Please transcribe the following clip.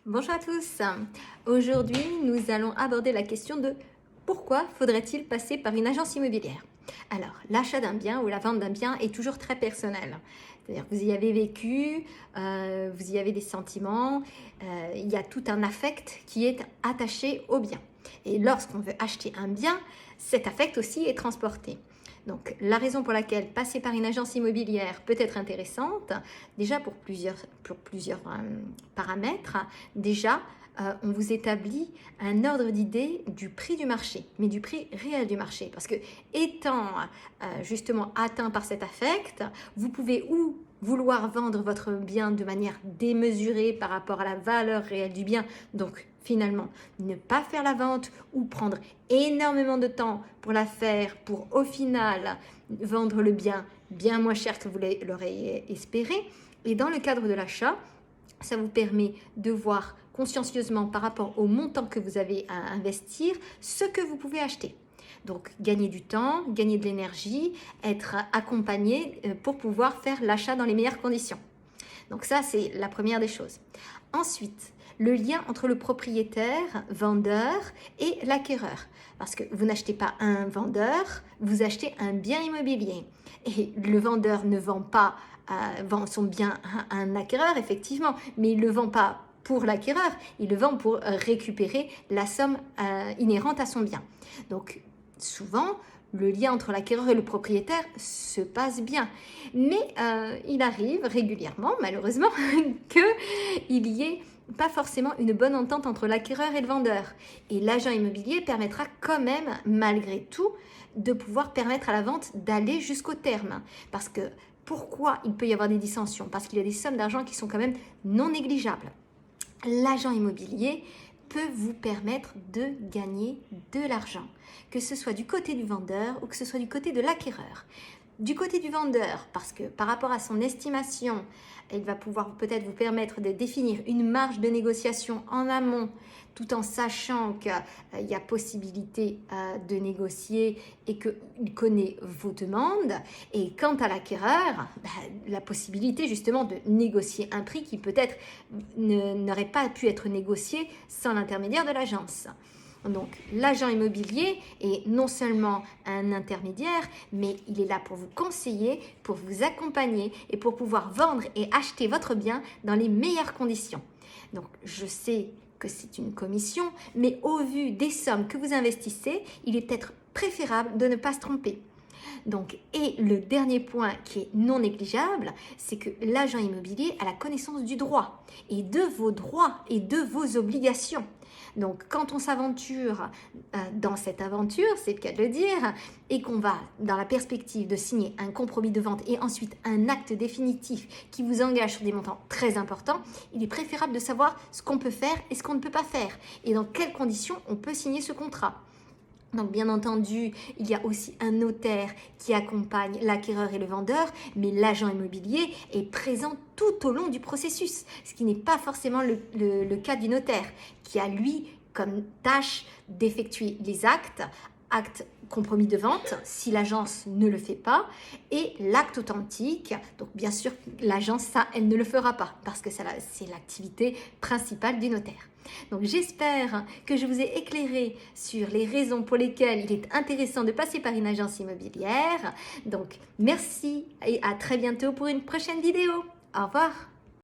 Bonjour à tous. Aujourd'hui, nous allons aborder la question de pourquoi faudrait-il passer par une agence immobilière? Alors, l'achat d'un bien ou la vente d'un bien est toujours très personnel. C'est-à-dire que vous y avez vécu, vous y avez des sentiments, il y a tout un affect qui est attaché au bien. Et lorsqu'on veut acheter un bien, cet affect aussi est transporté. Donc, la raison pour laquelle passer par une agence immobilière peut être intéressante, déjà pour plusieurs paramètres. Déjà, on vous établit un ordre d'idée du prix du marché, mais du prix réel du marché. Parce que étant justement atteint par cet affect, vous pouvez ou vouloir vendre votre bien de manière démesurée par rapport à la valeur réelle du bien, donc finalement ne pas faire la vente ou prendre énormément de temps pour la faire pour au final vendre le bien bien moins cher que vous l'auriez espéré. Et dans le cadre de l'achat, ça vous permet de voir consciencieusement par rapport au montant que vous avez à investir ce que vous pouvez acheter. Donc gagner du temps, gagner de l'énergie, être accompagné pour pouvoir faire l'achat dans les meilleures conditions. Donc ça, c'est la première des choses. Ensuite, le lien entre le propriétaire, vendeur et l'acquéreur. Parce que vous n'achetez pas un vendeur, vous achetez un bien immobilier. Et le vendeur ne vend pas vend son bien à un acquéreur, effectivement, mais il ne le vend pas pour l'acquéreur, il le vend pour récupérer la somme inhérente à son bien. Donc, souvent, le lien entre l'acquéreur et le propriétaire se passe bien. Mais il arrive régulièrement, malheureusement, qu'il y ait pas forcément une bonne entente entre l'acquéreur et le vendeur. Et l'agent immobilier permettra quand même, malgré tout, de pouvoir permettre à la vente d'aller jusqu'au terme. Parce que pourquoi il peut y avoir des dissensions? Parce qu'il y a des sommes d'argent qui sont quand même non négligeables. L'agent immobilier peut vous permettre de gagner de l'argent, que ce soit du côté du vendeur ou que ce soit du côté de l'acquéreur. Du côté du vendeur, parce que par rapport à son estimation, il va pouvoir peut-être vous permettre de définir une marge de négociation en amont, tout en sachant qu'il y a possibilité de négocier et qu'il connaît vos demandes. Et quant à l'acquéreur, la possibilité justement de négocier un prix qui peut-être n'aurait pas pu être négocié sans l'intermédiaire de l'agence. Donc, l'agent immobilier est non seulement un intermédiaire, mais il est là pour vous conseiller, pour vous accompagner et pour pouvoir vendre et acheter votre bien dans les meilleures conditions. Donc, je sais que c'est une commission, mais au vu des sommes que vous investissez, il est peut-être préférable de ne pas se tromper. Donc, et le dernier point qui est non négligeable, c'est que l'agent immobilier a la connaissance du droit et de vos droits et de vos obligations. Donc, quand on s'aventure dans cette aventure, c'est le cas de le dire, et qu'on va dans la perspective de signer un compromis de vente et ensuite un acte définitif qui vous engage sur des montants très importants, il est préférable de savoir ce qu'on peut faire et ce qu'on ne peut pas faire et dans quelles conditions on peut signer ce contrat. Donc bien entendu, il y a aussi un notaire qui accompagne l'acquéreur et le vendeur, mais l'agent immobilier est présent tout au long du processus, ce qui n'est pas forcément le cas du notaire, qui a lui comme tâche d'effectuer les acte compromis de vente si l'agence ne le fait pas et l'acte authentique. Donc bien sûr, l'agence, ça, elle ne le fera pas parce que c'est l'activité principale du notaire. Donc j'espère que je vous ai éclairé sur les raisons pour lesquelles il est intéressant de passer par une agence immobilière. Donc merci et à très bientôt pour une prochaine vidéo. Au revoir.